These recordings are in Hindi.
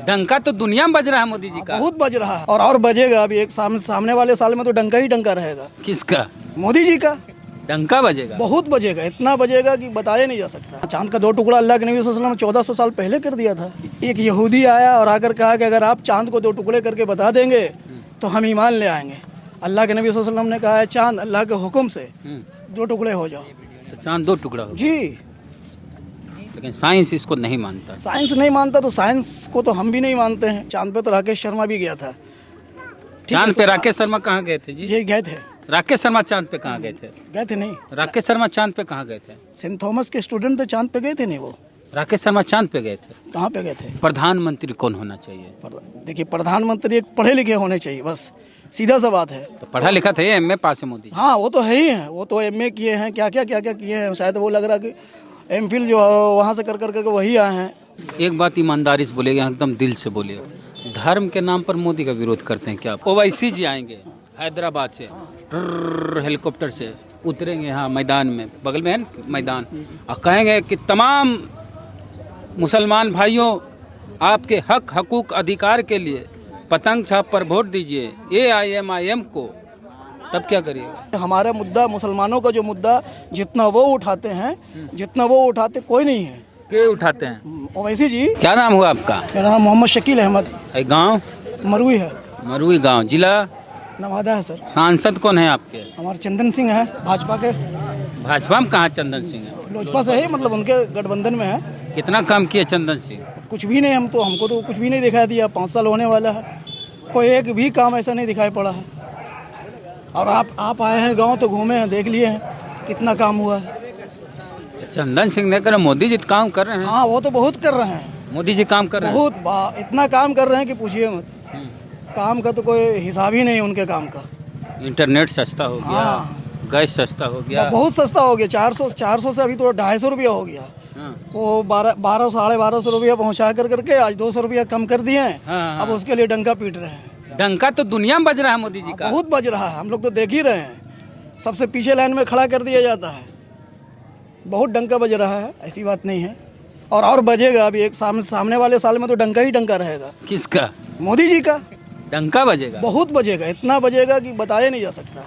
डंका तो दुनिया में बज रहा है मोदी जी का। बहुत बज रहा है और बजेगा। अभी एक सामने वाले साल में तो डंका ही डंका रहेगा। किसका? मोदी जी का डंका बजेगा। बहुत बजेगा, इतना बजेगा कि बताया नहीं जा सकता। चांद का 2 टुकड़ा अल्लाह के नबी सल्लल्लाहु अलैहि वसल्लम 1400 साल पहले कर दिया था। एक यहूदी आया और आकर कहा कि अगर आप चांद को 2 टुकड़े करके बता देंगे तो हम ईमान ले आएंगे। अल्लाह के नबी सल्लल्लाहु अलैहि वसल्लम ने कहा है चांद अल्लाह के हुक्म से 2 टुकड़े हो जाओ। तो चांद 2 टुकड़ा हो। जी, लेकिन साइंस इसको नहीं मानता। साइंस नहीं मानता तो साइंस को तो हम भी नहीं मानते हैं। चांद पे तो राकेश शर्मा भी गया था। चांद पे राकेश शर्मा कहाँ गए थे जी? जी गए थे। राकेश शर्मा चांद पे कहाँ गए थे? गए थे नहीं। राकेश शर्मा चांद पे कहाँ गए थे? सेंट थॉमस के स्टूडेंट थे, चांद पे गए थे नहीं वो। राकेश शर्मा चांद पे गए थे। कहाँ पे गए थे? प्रधानमंत्री कौन होना चाहिए? देखिए, प्रधानमंत्री एक पढ़े लिखे होने चाहिए, बस सीधा सा बात है। तो पढ़ा लिखा था, एमए पास है मोदी। हाँ वो तो है ही है, वो तो एमए किए हैं, क्या क्या किए हैं। शायद वो लग रहा कि एमफिल जो वहाँ से कर करके वही आए हैं। एक बात ईमानदारी से बोलिएगा, एकदम दिल से बोलिएगा, धर्म के नाम पर मोदी का विरोध करते हैं क्या? ओवैसी जी आएंगे हैदराबाद से, हेलीकॉप्टर से उतरेंगे यहाँ मैदान में, बगल में है ना मैदान, और कहेंगे कि तमाम मुसलमान भाइयों आपके हक हकूक अधिकार के लिए पतंग छाप पर वोट दीजिए AIMIM को, तब क्या करिएगा? हमारा मुद्दा, मुसलमानों का जो मुद्दा जितना वो उठाते हैं, जितना वो उठाते कोई नहीं है। क्या उठाते हैं? ओवैसी जी। क्या नाम हुआ आपका? मेरा नाम मोहम्मद शकील अहमद। गाँव? मरुई है। मरुई गाँव, जिला नवादा है सर। सांसद कौन है आपके? हमारे चंदन सिंह है, भाजपा के। भाजपा में कहाँ चंदन सिंह है? लोजपा से है, मतलब उनके गठबंधन में है। कितना काम किया चंदन सिंह? कुछ भी नहीं, हमको तो कुछ भी नहीं दिखाई दिया। 5 साल होने वाला है, कोई एक भी काम ऐसा नहीं दिखाई पड़ा है। और आप आए हैं गांव तो घूमे हैं, देख लिए हैं कितना काम हुआ है। चंदन सिंह ने कर, मोदी जी काम कर रहे हैं। हाँ वो तो बहुत कर रहे हैं। मोदी जी काम कर रहे हैं बहुत, इतना काम कर रहे हैं कि पूछिए मत। काम का तो कोई हिसाब ही नहीं है उनके काम का। इंटरनेट सस्ता हो गया। हाँ। गैस सस्ता हो गया। बहुत सस्ता हो गया। 400 से अभी तो 250 रुपया हो गया। हाँ। वो 12 साढ़े 1200 रुपया पहुँचा करके आज 200 रुपया कम कर दिए हैं। हाँ। अब उसके लिए डंका पीट रहे हैं। डंका तो दुनिया में बज रहा है मोदी जी का। बहुत बज रहा है, हम लोग तो देख ही रहे हैं। सबसे पीछे लाइन में खड़ा कर दिया जाता है। बहुत डंका बज रहा है, ऐसी बात नहीं है। और बजेगा। अभी एक सामने वाले साल में तो डंका ही डंका रहेगा। किसका? मोदी जी का डंका बजेगा। बहुत बजेगा, इतना बजेगा कि बताया नहीं जा सकता।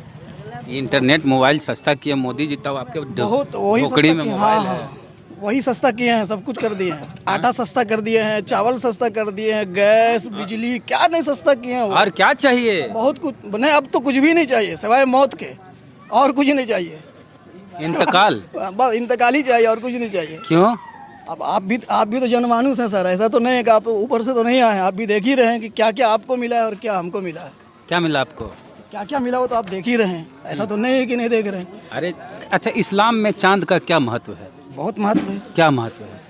इंटरनेट मोबाइल सस्ता किया मोदी जी, तब आपके बहुत वही टोकरी में मोबाइल है। हाँ, वही सस्ता किए हैं, सब कुछ कर दिए हैं। आटा सस्ता कर दिए हैं, चावल सस्ता कर दिए हैं, गैस बिजली क्या नहीं सस्ता किए हैं। और क्या चाहिए? बहुत कुछ नहीं, अब तो कुछ भी नहीं चाहिए सिवाय मौत के, और कुछ नहीं चाहिए। इंतकाल? बस इंतकाल ही चाहिए, और कुछ नहीं चाहिए। क्यों? अब आप भी तो जनमानुस हैं सर। ऐसा तो नहीं है कि आप ऊपर से तो नहीं आए हैं। आप भी देख ही रहे हैं कि क्या क्या आपको मिला है और क्या हमको मिला है। क्या मिला आपको? क्या क्या मिला वो तो आप देख ही रहे हैं। ऐसा तो नहीं है कि नहीं देख रहे हैं। अरे अच्छा, इस्लाम में चांद का क्या महत्व है? बहुत महत्व है। क्या महत्व है?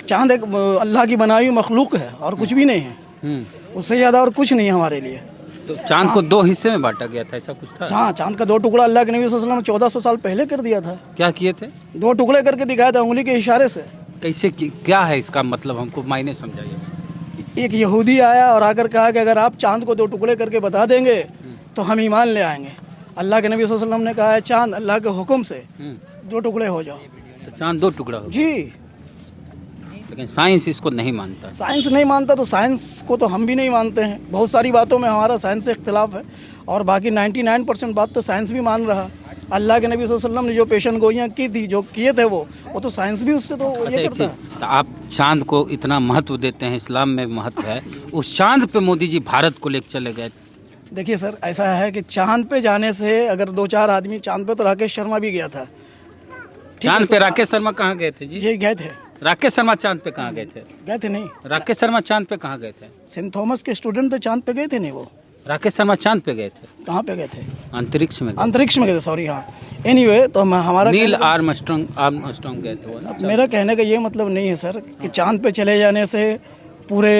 चांद एक अल्लाह की बनाई हुई मखलूक है और कुछ भी नहीं है। उससे ज्यादा और कुछ नहीं है हमारे लिए। तो चांद को 2 हिस्से में बांटा गया था, ऐसा कुछ था? हाँ, चांद का 2 टुकड़ा अल्लाह के नबी सल्लल्लाहु अलैहि वसल्लम 1400 साल पहले कर दिया था। क्या किए थे? 2 टुकड़े करके दिखाया था उंगली के इशारे से। कैसे क्या है इसका मतलब, हमको मायने समझाइए। एक यहूदी आया और आकर कहा कि अगर आप चांद को 2 टुकड़े करके बता देंगे तो हम ईमान ले आएंगे। अल्लाह के नबी सल्लल्लाहु अलैहि वसल्लम ने कहा है चांद अल्लाह के हुक्म से 2 टुकड़े हो जाओ। तो चांद 2 टुकड़ा हो। जी, लेकिन साइंस इसको नहीं मानता। साइंस नहीं मानता तो साइंस को तो हम भी नहीं मानते हैं। बहुत सारी बातों में हमारा साइंस से इख्तिलाफ है, और बाकी 99% बात तो साइंस भी मान रहा। अल्लाह के नबी सल्लल्लाहु अलैहि वसल्लम ने जो पेशन गोइयाँ की थी, जो किए थे वो तो साइंस भी उससे तो ये करता है। तो आप चांद को इतना महत्व देते हैं, इस्लाम में महत्व है, उस चांद पे मोदी जी भारत को लेकर चले गए। देखिए सर, ऐसा है कि चांद पे जाने से अगर 2-4 आदमी, चांद पे तो राकेश शर्मा भी गया था। चांद पे राकेश शर्मा कहाँ गए थे जी? जी गए थे। राकेश शर्मा चांद पे कहाँ गए थे? गए थे नहीं। राकेश शर्मा चांद पे कहाँ गए थे? सेंट थॉमस के स्टूडेंट थे, चांद पे गए थे नहीं वो। राकेश शर्मा चांद पे गए थे? कहाँ पे गए थे? अंतरिक्ष में। अंतरिक्ष में गए थे, सॉरी। हाँ, एनीवे तो हमारा नील आर्मस्ट्रांग गए थे वो ना। मेरा कहने का ये मतलब नहीं है सर कि चांद पे चले जाने से पूरे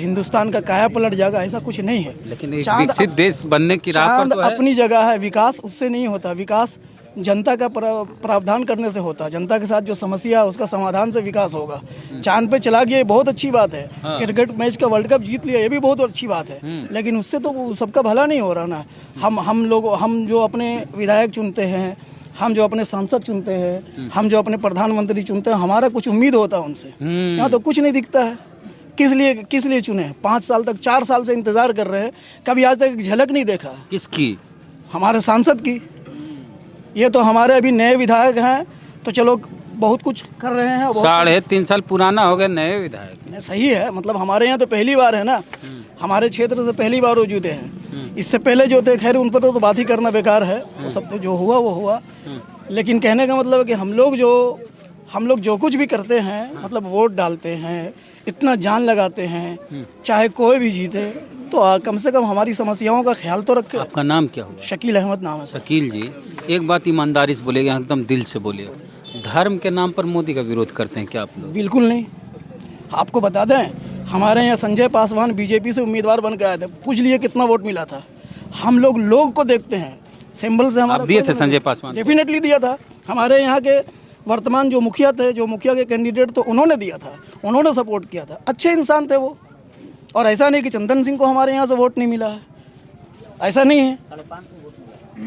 हिंदुस्तान का काया पलट जाएगा, ऐसा कुछ नहीं है। लेकिन एक विकसित देश बनने की राह पर तो है। अपनी जगह है। विकास उससे नहीं होता। विकास जनता का प्रावधान करने से होता है। जनता के साथ जो समस्या है उसका समाधान से विकास होगा। चांद पे चला गया, ये बहुत अच्छी बात है। हाँ। क्रिकेट मैच का वर्ल्ड कप जीत लिया, ये भी बहुत अच्छी बात है। लेकिन उससे तो सबका भला नहीं हो रहा ना। हम जो अपने विधायक चुनते हैं, हम जो अपने सांसद चुनते हैं, हम जो अपने प्रधानमंत्री चुनते हैं, हमारा कुछ उम्मीद होता है उनसे। यहाँ तो कुछ नहीं दिखता है। किस लिए चुने? 5 साल तक 4 साल से इंतजार कर रहे हैं, कभी आज तक एक झलक नहीं देखा। किसकी? हमारे सांसद की। ये तो हमारे अभी नए विधायक हैं, तो चलो बहुत कुछ कर रहे हैं। 3.5 साल पुराना हो गया, नए विधायक। सही है, मतलब हमारे यहाँ तो पहली बार है ना, हमारे क्षेत्र से पहली बार वो जुटे हैं। इससे पहले जो थे, खैर उन पर तो बात ही करना बेकार है, वो सब तो जो हुआ वो हुआ। लेकिन कहने का मतलब है कि हम लोग जो कुछ भी करते हैं, मतलब वोट डालते हैं, इतना जान लगाते हैं, चाहे कोई भी जीते, तो कम से कम हमारी समस्याओं का ख्याल तो रखें। आपका नाम क्या हुआ? शकील अहमद नाम है। शकील जी, एक बात ईमानदारी से बोलिएगा, एकदम दिल से बोलिए। धर्म के नाम पर मोदी का विरोध करते हैं क्या आप लोग? बिल्कुल नहीं। आपको बता दें, हमारे यहाँ संजय पासवान बीजेपी से उम्मीदवार बन के आए थे, पूछ लिए कितना वोट मिला था। हम लोग को देखते हैं, सिंबल से हमारा। आप दिए थे संजय पासवान? डेफिनेटली दिया था। हमारे यहाँ के वर्तमान जो मुखिया थे, जो मुखिया के कैंडिडेट तो उन्होंने दिया था, उन्होंने सपोर्ट किया था, अच्छे इंसान थे वो। और ऐसा नहीं कि चंदन सिंह को हमारे यहाँ से वोट नहीं मिला है, ऐसा नहीं है।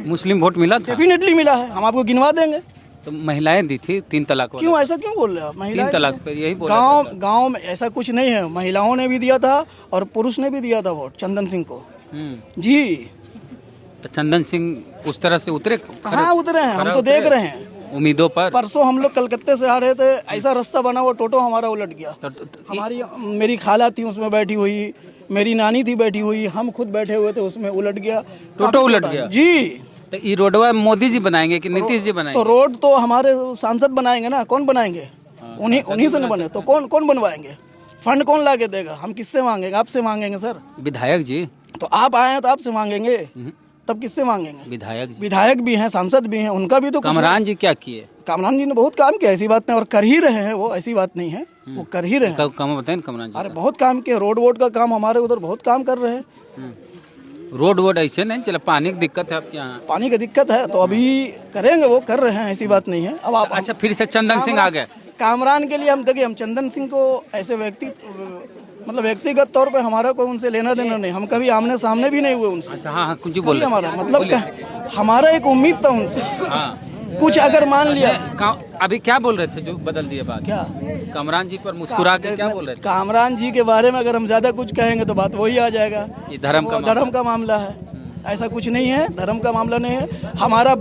मुस्लिम वोट मिला था? डेफिनेटली मिला है, हम आपको गिनवा देंगे। तो महिलाएं दी थी 3 तलाक वाला। क्यों ऐसा क्यों बोल रहे हो आप? 3 तलाक पे यही बोला। गांव में ऐसा कुछ नहीं है, महिलाओं ने भी दिया था और पुरुष ने भी दिया था वोट चंदन सिंह को। जी। तो चंदन सिंह उस तरह से उतरे? कहाँ उतरे हैं, हम तो देख रहे हैं उम्मीदों पर। परसों हम लोग कलकत्ते से आ रहे थे, ऐसा रास्ता बना, वो टोटो हमारा उलट गया। मेरी खाला थी उसमें बैठी हुई, मेरी नानी थी बैठी हुई, हम खुद बैठे हुए थे, उसमें उलट गया, टोटो उलट गया। जी। तो ये रोडवा मोदी जी बनाएंगे कि नीतीश जी बनाएंगे? तो रोड तो हमारे सांसद बनाएंगे ना, कौन बनाएंगे? उन्हीं से न बने तो कौन बनवाएंगे? फंड कौन ला के देगा? हम किससे मांगेंगे? आपसे मांगेंगे सर। विधायक जी तो आप आए हैं तो आपसे मांगेंगे, तब किससे मांगेंगे? विधायक भी हैं, सांसद भी हैं, उनका भी तो। कामरान जी क्या किए? कामरान जी ने बहुत काम किया, ऐसी बात नहीं, और कर ही रहे हैं वो, ऐसी बात नहीं है, वो कर ही रहे हैं। काम बताएं कामरान जी। अरे बहुत काम किया, रोड का काम हमारे उधर बहुत काम कर रहे हैं। रोड ऐसे नहीं चला, पानी की दिक्कत है आपके यहाँ? पानी की दिक्कत है तो अभी करेंगे, वो कर रहे हैं, ऐसी बात नहीं है। अब आप अच्छा, फिर से चंदन सिंह आ गए कामरान के लिए। हम देखिए, हम चंदन सिंह को ऐसे व्यक्तिगत तौर पे हमारा कोई उनसे लेना देना नहीं, हम कभी आमने सामने भी नहीं हुए उनसे। अच्छा, हाँ कुछ बोल हमारा मतलब हमारा एक उम्मीद था उनसे। कुछ अगर मान लिया। अभी क्या बोल रहे थे जो बदल दिए बात? क्या कामरान जी पर मुस्कुरा के क्या बोल रहे थे? कामरान जी के बारे में अगर हम ज्यादा कुछ कहेंगे तो बात वही आ जाएगा, ये धर्म का मामला है। ऐसा कुछ नहीं है, धर्म का मामला नहीं है। हमारा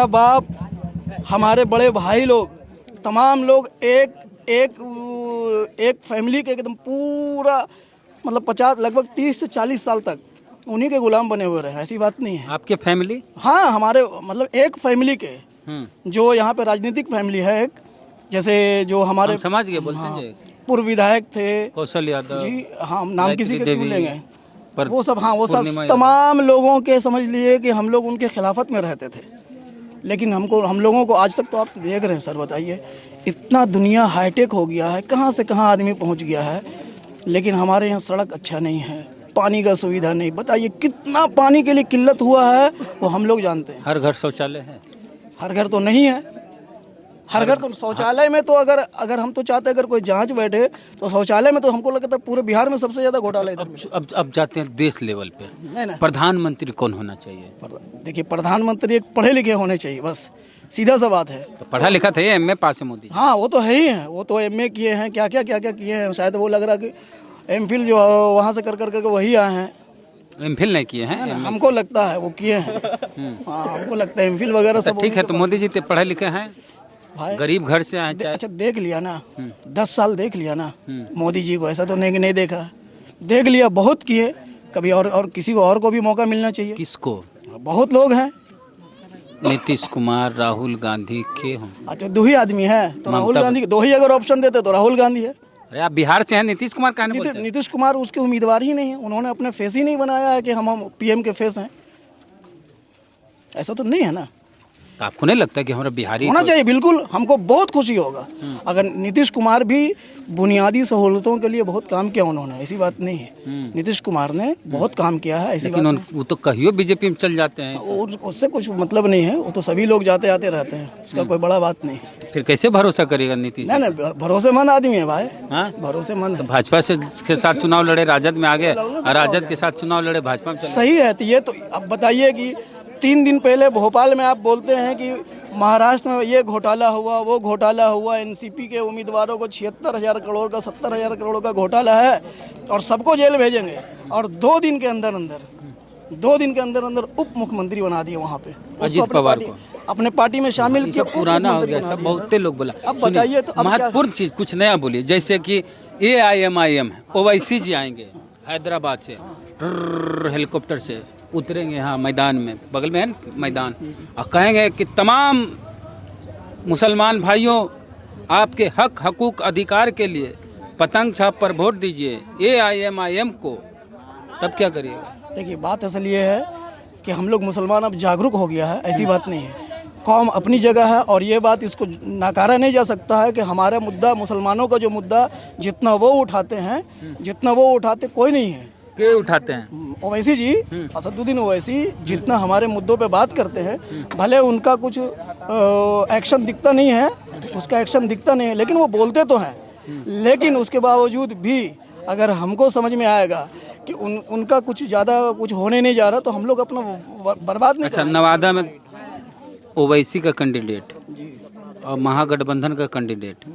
बाप, हमारे बड़े भाई लोग, तमाम लोग एक फैमिली के एकदम पूरा, मतलब लगभग 30 से 40 साल तक उन्हीं के गुलाम बने हुए रहे, ऐसी बात नहीं है। आपके फैमिली? हाँ, हमारे मतलब एक फैमिली के, जो यहाँ पे राजनीतिक फैमिली है एक, जैसे जो हमारे समाज के बोलते हैं, पूर्व विधायक थे कौशल यादव जी, हाँ नाम किसी के भूलेंगे, पर वो सब, हाँ वो सब तमाम लोगों के, समझ लिए कि हम लोग उनके खिलाफत में रहते थे। लेकिन हम लोगों को आज तक, तो आप देख रहे हैं सर, बताइए इतना दुनिया हाईटेक हो गया है, कहाँ से कहाँ आदमी पहुँच गया है, लेकिन हमारे यहाँ सड़क अच्छा नहीं है, पानी का सुविधा नहीं। बताइए कितना पानी के लिए किल्लत हुआ है, वो हम लोग जानते हैं। हर घर शौचालय है? हर घर तो नहीं है, हर घर तो शौचालय में तो अगर हम तो चाहते अगर कोई जांच बैठे तो शौचालय में तो हमको लगता है पूरे बिहार में सबसे ज्यादा घोटाला इधर। अब जाते हैं देश लेवल पे, प्रधानमंत्री कौन होना चाहिए? देखिए, प्रधानमंत्री एक पढ़े लिखे होने चाहिए, बस सीधा सा बात है। तो पढ़ा लिखा था, एमए पास है मोदी? हाँ वो तो है ही है, वो तो एमए किए हैं, क्या क्या किए हैं, शायद वो लग रहा कि एमफिल जो वहाँ से कर करके वही आए हैं। एमफिल नहीं किए हैं? हमको लगता है वो किए हैं। हाँ, हमको लगता है एमफिल वगैरह सब। ठीक है, तो मोदी जी पढ़े लिखे हैं, गरीब घर से आए। अच्छा, देख लिया ना, 10 साल देख लिया ना मोदी जी को, ऐसा तो नहीं देखा, देख लिया, बहुत किए। कभी और किसी को और को भी मौका मिलना चाहिए। किसको? बहुत लोग हैं, नीतीश कुमार, राहुल गांधी के हों। अच्छा, 2 ही आदमी है तो राहुल गांधी, 2 ही अगर ऑप्शन देते तो राहुल गांधी है। अरे आप बिहार से हैं, नीतीश कुमार का नहीं बोलते? नीतीश कुमार उसके उम्मीदवार ही नहीं है, उन्होंने अपने फेस ही नहीं बनाया है कि हम पीएम के फेस हैं, ऐसा तो नहीं है ना। तो आपको नहीं लगता कि हमारा बिहारी होना चाहिए? बिल्कुल, हमको बहुत खुशी होगा अगर नीतीश कुमार भी बुनियादी सहूलतों के लिए बहुत काम किया उन्होंने, ऐसी बात नहीं है। नीतीश कुमार ने बहुत काम किया है, ऐसी लेकिन वो तो कहियो बीजेपी में चल जाते हैं, उससे कुछ मतलब नहीं है, वो तो सभी लोग जाते आते रहते हैं, उसका कोई बड़ा बात नहीं है। फिर कैसे भरोसा करेगा नीतीश? नहीं, भरोसेमंद आदमी है भाई। हाँ, भरोसेमंद है। भाजपा के साथ चुनाव लड़े, राजद में आ गए, और राजद के साथ चुनाव लड़े, भाजपा में। सही है, तो ये तो अब बताइए कि 3 दिन पहले भोपाल में आप बोलते हैं कि महाराष्ट्र में ये घोटाला हुआ, वो घोटाला हुआ, एनसीपी के उम्मीदवारों को 76,000 करोड़ का 70,000 करोड़ का घोटाला है और सबको जेल भेजेंगे। और 2 दिन के अंदर अंदर उप मुख्यमंत्री बना दिए वहाँ पे अजीत पवार को अपने पार्टी में शामिल किया। पुराना हो गया सब, बहुते लोग बोला। अब बताइए तो अब महत्वपूर्ण चीज कुछ नया बोलिए, जैसे कि AIMIM ओवैसी जी आएंगे हैदराबाद से, हेलीकॉप्टर से उतरेंगे यहाँ मैदान में, बगल में है ना मैदान, और कहेंगे कि तमाम मुसलमान भाइयों आपके हक हकूक अधिकार के लिए पतंग छाप पर वोट दीजिए AIMIM को, तब क्या करिएगा? देखिए बात असल ये है कि हम लोग मुसलमान अब जागरूक हो गया है, ऐसी बात नहीं है। कौम अपनी जगह है और ये बात इसको नकारा नहीं जा सकता है कि हमारा मुद्दा, मुसलमानों का जो मुद्दा जितना वो उठाते हैं, जितना वो उठाते कोई नहीं है। के उठाते हैं ओवैसी जी, असदुद्दीन ओवैसी जितना हमारे मुद्दों पे बात करते हैं, भले उनका कुछ एक्शन दिखता नहीं है, उसका एक्शन दिखता नहीं है, लेकिन वो बोलते तो हैं। लेकिन उसके बावजूद भी अगर हमको समझ में आएगा कि उनका कुछ ज़्यादा कुछ होने नहीं जा रहा, तो हम लोग अपना बर्बाद नहीं। अच्छा, नवादा में ओवैसी का कैंडिडेट और महागठबंधन का कैंडिडेट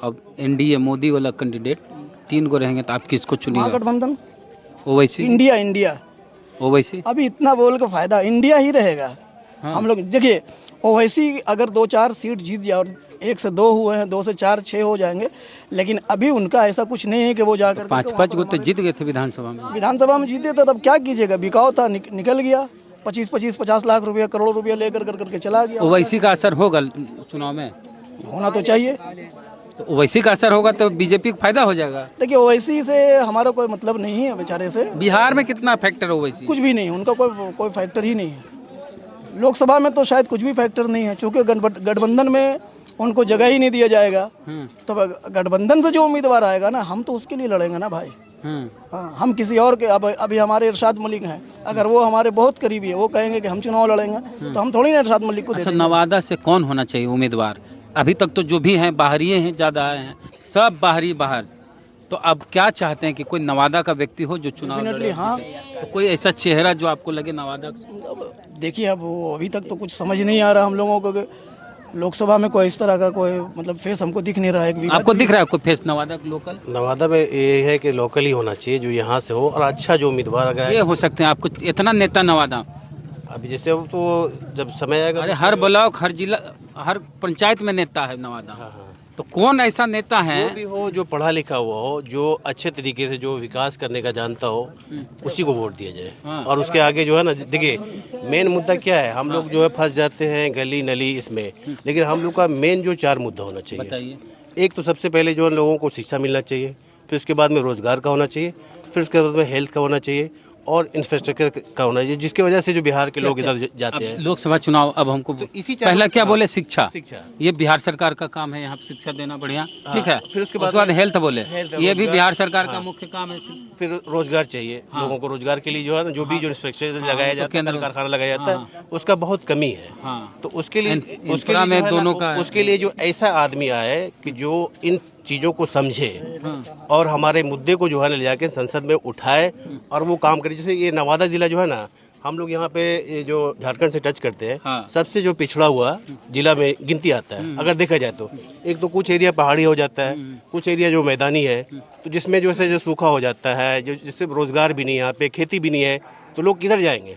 और NDA मोदी वाला कैंडिडेट, 3 को रहेंगे, तो आप किसको चुनिएगा? महागठबंधन, ओवैसी, इंडिया ओवैसी। अभी इतना बोल का फायदा, इंडिया ही रहेगा। हाँ। हम लोग देखिए, ओवैसी अगर 2-4 सीट जीत जाए, और 1 से 2 हुए हैं, 2 से 4, 6 हो जाएंगे, लेकिन अभी उनका ऐसा कुछ नहीं है कि वो जाकर 5-5 को तो जीत गए थे विधानसभा में जीते थे। तब क्या कीजिएगा, बिकाऊ था, निकल गया, 25-50 लाख रुपया, करोड़ रुपया लेकर करके चला गया। ओवैसी का असर होगा चुनाव में? होना तो चाहिए। तो ओवैसी का असर होगा तो बीजेपी को फायदा हो जाएगा। देखिए ओवैसी से हमारा कोई मतलब नहीं है, बेचारे से। बिहार में कितना फैक्टर ओवैसी? कुछ भी नहीं, उनका कोई फैक्टर ही नहीं है। लोकसभा में तो शायद कुछ भी फैक्टर नहीं है, चूंकि गठबंधन में उनको जगह ही नहीं दिया जाएगा। तो गठबंधन से जो उम्मीदवार आएगा ना, हम तो उसके लिए लड़ेंगे ना भाई। हाँ, हम किसी और के, अभी हमारे इरशाद मलिक हैं, अगर वो हमारे बहुत करीबी है, वो कहेंगे कि हम चुनाव लड़ेंगे, तो हम थोड़ी ना इरशाद मलिक को दे देंगे। नवादा से कौन होना चाहिए उम्मीदवार? अभी तक तो जो भी हैं बाहरी हैं, ज्यादा आए हैं, सब बाहरी बाहर। तो अब क्या चाहते हैं कि कोई नवादा का व्यक्ति हो जो चुनाव लड़े? हाँ, तो कोई ऐसा चेहरा जो आपको लगे नवादा? देखिए अब वो अभी तक तो कुछ समझ नहीं आ रहा हम लोगों को। लोकसभा में कोई इस तरह का कोई मतलब फेस हमको दिख नहीं रहा है। आपको दिख रहा है कोई फेस नवादा लोकल? नवादा में ये है कि लोकल ही होना चाहिए, जो यहाँ से हो और अच्छा जो उम्मीदवार अगर ये हो सकते हैं। आपको इतना नेता नवादा अभी जैसे अब तो जब समय आएगा, अरे हर ब्लॉक, हर जिला, हर पंचायत में नेता है नवादा। हाँ। तो कौन ऐसा नेता है जो भी हो, जो पढ़ा लिखा हुआ हो, जो अच्छे तरीके से जो विकास करने का जानता हो, उसी को वोट दिया जाए। हाँ। और उसके आगे जो है ना, देखिए मेन मुद्दा क्या है, हम लोग जो है फंस जाते हैं गली नली इसमें, लेकिन हम लोग का मेन जो 4 मुद्दा होना चाहिए। बताइए। एक तो सबसे पहले जो है लोगों को शिक्षा मिलना चाहिए, फिर उसके बाद में रोजगार का होना चाहिए, फिर उसके बाद में हेल्थ का होना चाहिए और इंफ्रास्ट्रक्चर का होना चाहिए, जिसकी वजह से जो बिहार के लोग इधर जाते हैं। लोकसभा चुनाव अब हमको तो इसी पहला क्या बोले? शिक्षा। ये बिहार सरकार का काम है, यहाँ पे शिक्षा देना बढ़िया, ठीक है। फिर उसके बाद हेल्थ बोले, ये भी बिहार सरकार का मुख्य काम है। फिर रोजगार चाहिए, लोगों को रोजगार के लिए जो है ना, जो भी जो इंफ्रास्ट्रक्चर लगाया जाता है, कारखाना लगाया जाता है, उसका बहुत कमी है। तो उसके लिए उसके लिए जो ऐसा आदमी आए कि जो इन चीज़ों को समझे और हमारे मुद्दे को जो है ना ले जाके संसद में उठाए और वो काम करे। जैसे ये नवादा जिला जो है ना, हम लोग यहाँ पे ये जो झारखंड से टच करते हैं, हाँ। सबसे जो पिछड़ा हुआ जिला में गिनती आता है अगर देखा जाए तो। एक तो कुछ एरिया पहाड़ी हो जाता है, कुछ एरिया जो मैदानी है, तो जिसमें जो है सूखा हो जाता है, जो जिससे रोजगार भी नहीं है, यहाँ पे खेती भी नहीं है, तो लोग किधर जाएंगे?